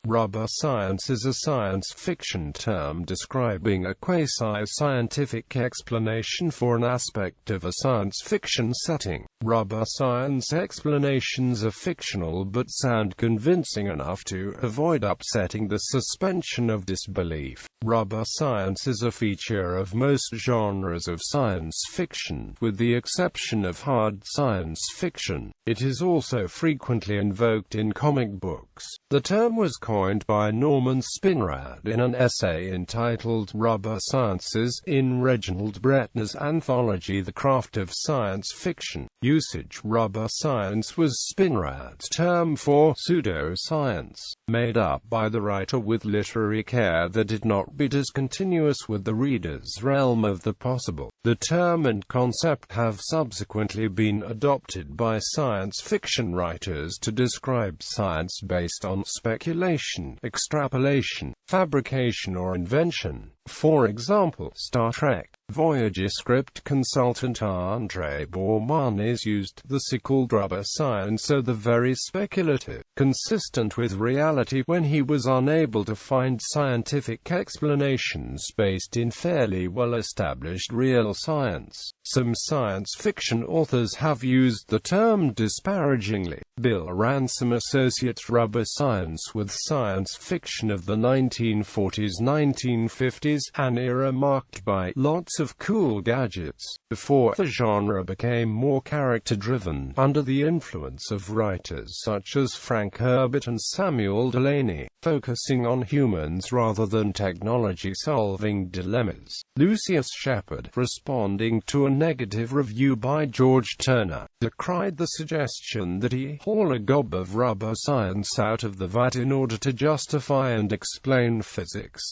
Rubber science is a science fiction term describing a quasi-scientific explanation for an aspect of a science fiction setting. Rubber science explanations are fictional but sound convincing enough to avoid upsetting the suspension of disbelief. Rubber science is a feature of most genres of science fiction, with the exception of hard science fiction. It is also frequently invoked in comic books. The term was coined by Norman Spinrad in an essay entitled Rubber Sciences in Reginald Bretner's anthology The Craft of Science Fiction. Usage: rubber science was Spinrad's term for pseudoscience, made up by the writer with literary care that it not be discontinuous with the reader's realm of the possible. The term and concept have subsequently been adopted by science fiction writers to describe science based on speculation, extrapolation, fabrication or invention. For example, Star Trek Voyager script consultant Andre Bormanis used the so-called rubber science, so the very speculative, consistent with reality, when he was unable to find scientific explanations based in fairly well-established real science. Some science fiction authors have used the term disparagingly. Bill Ransom associates rubber science with science fiction of the 1940s-1950s, an era marked by lots of cool gadgets, before the genre became more character-driven, under the influence of writers such as Frank Herbert and Samuel Delany, focusing on humans rather than technology solving dilemmas. Lucius Shepard, responding to a negative review by George Turner, decried the suggestion that he haul a gob of rubber science out of the vat in order to justify and explain physics.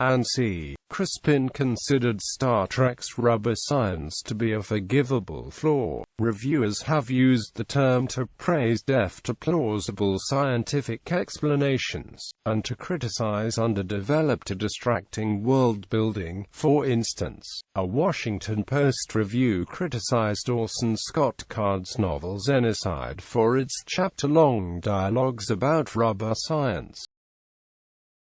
And C. Crispin considered Star Trek's rubber science to be a forgivable flaw. Reviewers have used the term to praise deft to plausible scientific explanations, and to criticize underdeveloped or distracting world-building. For instance, a Washington Post review criticized Orson Scott Card's novel Xenocide for its chapter-long dialogues about rubber science.